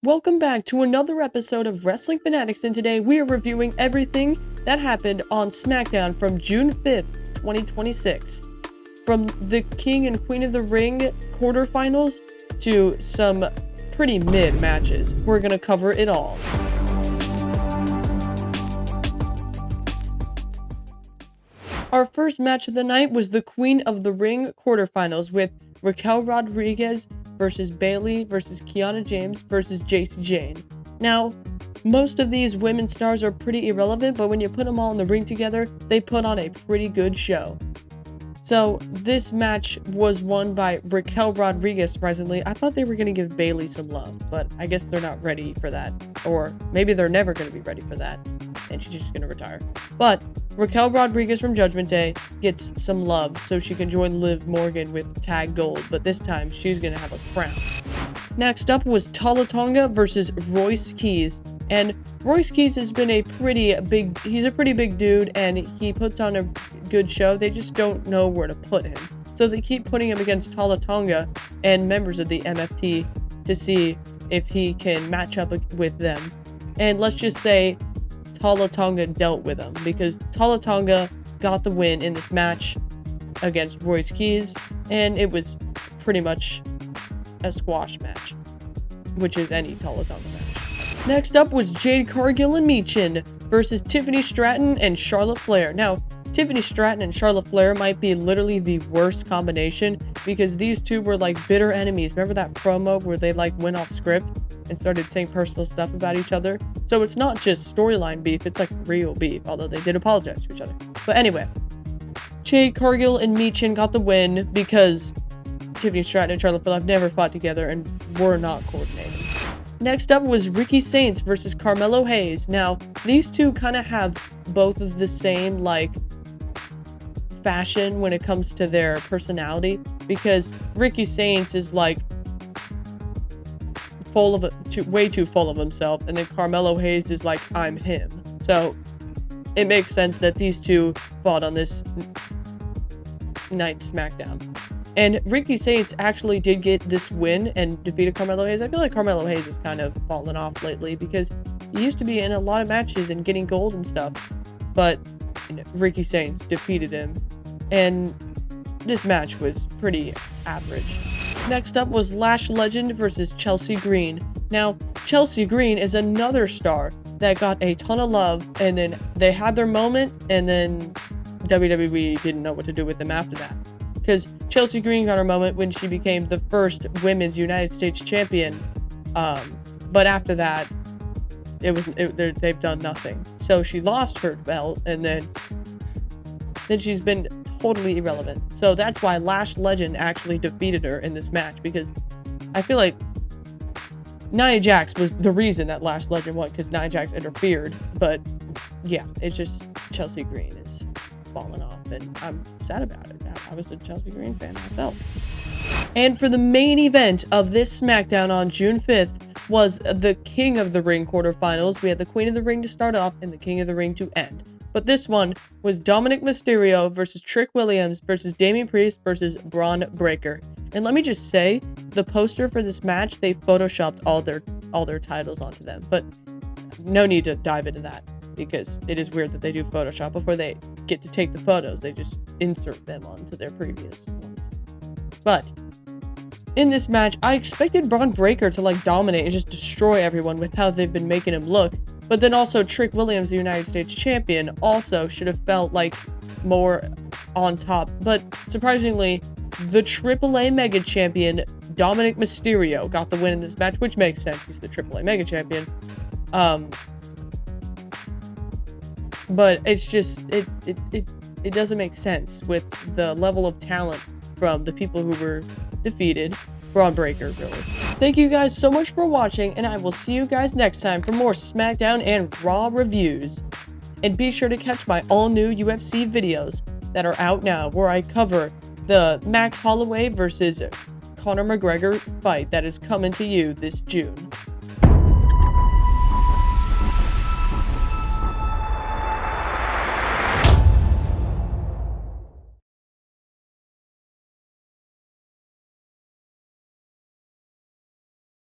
Welcome back to another episode of Wrestling Fanatics, and today we are reviewing everything that happened on SmackDown from June 5th, 2026. From the King and Queen of the Ring quarterfinals to some pretty mid matches. We're going to cover it all. Our first match of the night was the Queen of the Ring quarterfinals with Raquel Rodriguez versus Bayley versus Kiana James versus Jacy Jayne. Now, most of these women stars are pretty irrelevant, but when you put them all in the ring together, they put on a pretty good show. So this match was won by Raquel Rodriguez, surprisingly. I thought they were going to give Bayley some love, but I guess they're not ready for that. Or maybe they're never going to be ready for that, and she's just going to retire. But Raquel Rodriguez from Judgment Day gets some love so she can join Liv Morgan with Tag Gold, but this time she's going to have a crown. Next up was Tala Tonga versus Royce Keys. And Royce Keys has been he's a pretty big dude, and he puts on a good show. They just don't know where to put him. So they keep putting him against Tala Tonga and members of the MFT to see if he can match up with them. And let's just say Tala Tonga dealt with him, because Tala Tonga got the win in this match against Royce Keys, and it was pretty much a squash match, which is any Tala Tonga match. Next up was Jade Cargill and Michin versus Tiffany Stratton and Charlotte Flair. Now, Tiffany Stratton and Charlotte Flair might be literally the worst combination, because these two were like bitter enemies. Remember that promo where they like went off script and started saying personal stuff about each other? So it's not just storyline beef, it's like real beef, although they did apologize to each other. But anyway, Jade Cargill and Michin got the win because Tiffany Stratton and Charlotte Flair have never fought together and were not coordinated. Next up was Ricky Saints versus Carmelo Hayes. Now, these two kind of have both of the same like fashion when it comes to their personality, because Ricky Saints is like way too full of himself, and then Carmelo Hayes is like, I'm him. So it makes sense that these two fought on this night's SmackDown. And Ricky Saints actually did get this win and defeated Carmelo Hayes. I feel like Carmelo Hayes has kind of fallen off lately, because he used to be in a lot of matches and getting gold and stuff, but Ricky Saints defeated him, and this match was pretty average. Next up was Lash Legend versus Chelsea Green. Now, Chelsea Green is another star that got a ton of love, and then they had their moment, and then WWE didn't know what to do with them after that. Because Chelsea Green got her moment when she became the first women's United States champion, but after that, they've done nothing. So she lost her belt, and then she's been totally irrelevant. So that's why Lash Legend actually defeated her in this match, because I feel like Nia Jax was the reason that Lash Legend won, because Nia Jax interfered. But yeah, it's just Chelsea Green is falling off, and I'm sad about it. I was a Chelsea Green fan myself. And for the main event of this SmackDown on June 5th was the King of the Ring quarterfinals. We had the Queen of the Ring to start off and the King of the Ring to end. But this one was Dominic Mysterio versus Trick Williams versus Damian Priest versus Braun Breaker. And let me just say, the poster for this match, they photoshopped all their titles onto them. But no need to dive into that, because it is weird that they do Photoshop before they get to take the photos. They just insert them onto their previous ones. But in this match, I expected Braun Breaker to like dominate and just destroy everyone with how they've been making him look. But then also Trick Williams, the United States champion, also should have felt like more on top. But surprisingly, the AAA Mega Champion, Dominic Mysterio, got the win in this match, which makes sense. He's the AAA Mega Champion. But it's just, it doesn't make sense with the level of talent from the people who were defeated. Braun Breaker, really. Thank you guys so much for watching, and I will see you guys next time for more SmackDown and Raw reviews. And be sure to catch my all-new UFC videos that are out now, where I cover the Max Holloway versus Conor McGregor fight that is coming to you this June.